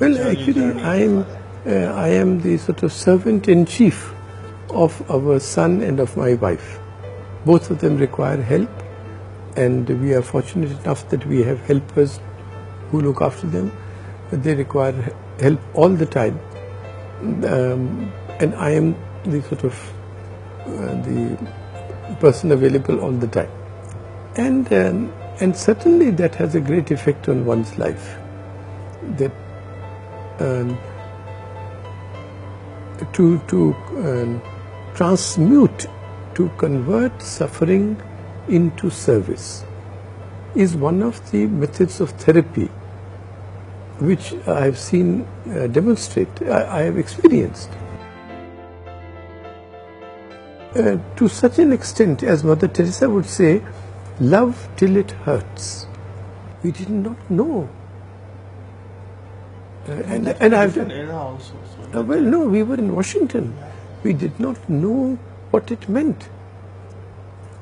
Well, actually, I am the sort of servant in chief of our son and of my wife. Both of them require help, and we are fortunate enough that we have helpers who look after them. But they require help all the time, and I am the sort of the person available all the time, and certainly that has a great effect on one's life. That to transmute, to convert suffering into service is one of the methods of therapy which I have seen demonstrate, I have experienced. To such an extent, as Mother Teresa would say, love till it hurts. We did not know. And I've era also. So well, no, we were in Washington. We did not know what it meant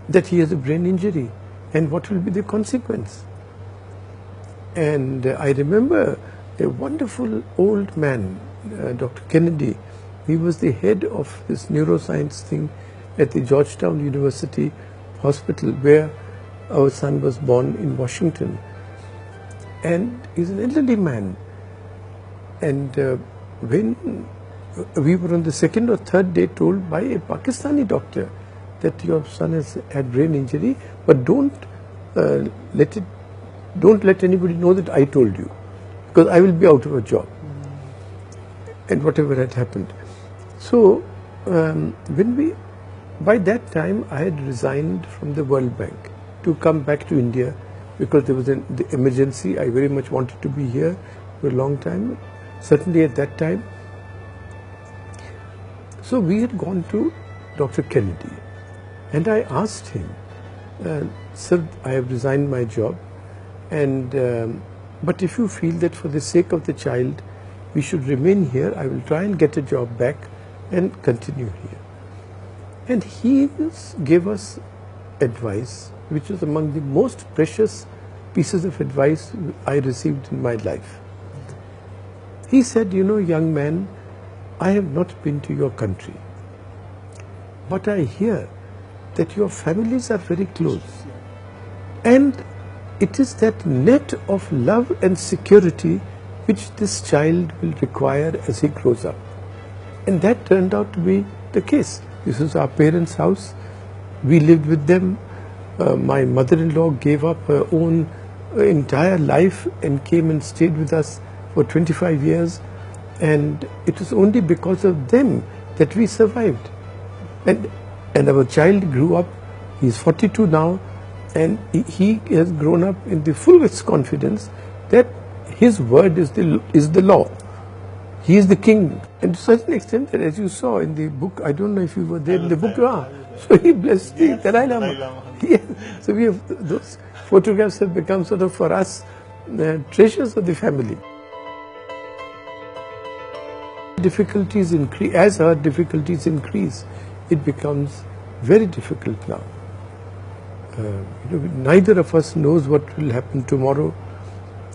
that he has a brain injury and what will be the consequence. And I remember a wonderful old man, Dr. Kennedy. He was the head of this neuroscience thing at the Georgetown University Hospital, where our son was born in Washington. And he's an elderly man. And when we were on the second or third day told by a Pakistani doctor that your son has had brain injury, but don't let anybody know that I told you, because I will be out of a job. And whatever had happened. So by that time I had resigned from the World Bank to come back to India, because there was the emergency. I very much wanted to be here for a long time, certainly at that time. So we had gone to Dr. Kennedy, and I asked him, sir, I have resigned my job, and but if you feel that for the sake of the child we should remain here, I will try and get a job back and continue here. And he gave us advice, which was among the most precious pieces of advice I received in my life. He said, you know, young man, I have not been to your country, but I hear that your families are very close, and it is that net of love and security which this child will require as he grows up. And that turned out to be the case. This was our parents' house. We lived with them. My mother-in-law gave up her own entire life and came and stayed with us for 25 years. And it was only because of them that we survived. And our child grew up. He's 42 now, and he has grown up in the fullest confidence that his word is the law. He is the king. And to such an extent that, as you saw in the book, I don't know if you were there in the book, so he blessed the Dalai Lama. Yeah. So we have, those photographs have become sort of for us treasures of the family. Difficulties increase, as our difficulties increase, it becomes very difficult now. Neither of us knows what will happen tomorrow,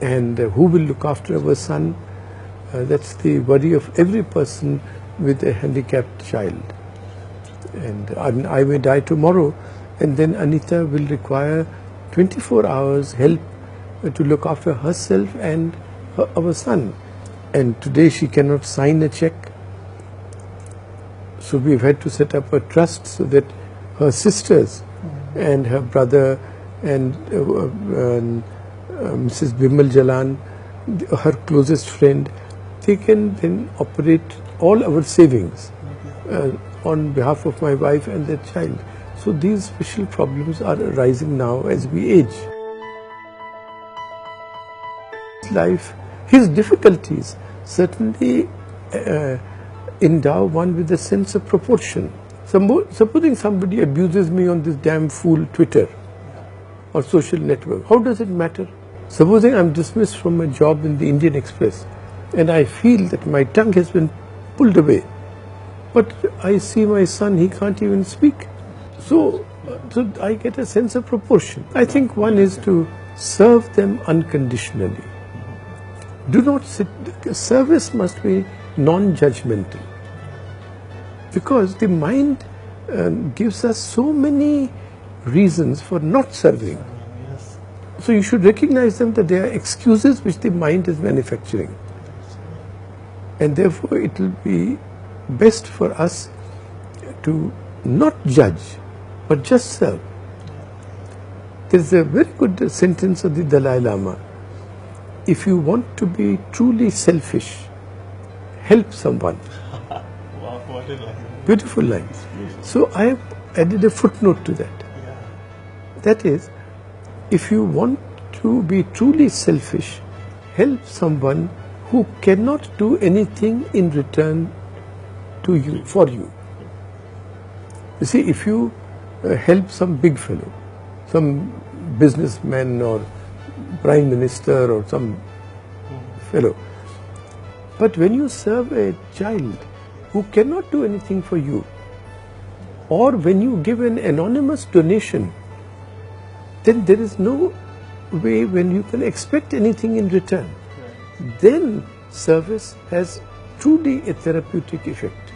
and who will look after our son. That's the worry of every person with a handicapped child. And I may die tomorrow, and then Anita will require 24 hours help to look after herself and our son. And today she cannot sign a check. So we've had to set up a trust so that her sisters and her brother and Mrs. Bimal Jalan, her closest friend, they can then operate all our savings on behalf of my wife and their child. So these special problems are arising now as we age. Life, his difficulties certainly endow one with a sense of proportion. Supposing somebody abuses me on this damn fool Twitter or social network, how does it matter? Supposing I'm dismissed from my job in the Indian Express and I feel that my tongue has been pulled away, but I see my son, he can't even speak. So I get a sense of proportion. I think one is to serve them unconditionally. Do not sit. Service must be non-judgmental, because the mind gives us so many reasons for not serving. Yes. So you should recognize them, that they are excuses which the mind is manufacturing. And therefore it will be best for us to not judge, but just serve. There is a very good sentence of the Dalai Lama. If you want to be truly selfish, help someone. Wow, what a line. Beautiful line. So I have added a footnote to that. Yeah. That is, if you want to be truly selfish, help someone who cannot do anything in return to you, for you. You see, if you help some big fellow, some businessman or prime minister or some fellow, but when you serve a child who cannot do anything for you, or when you give an anonymous donation, then there is no way when you can expect anything in return. Then service has truly a therapeutic effect.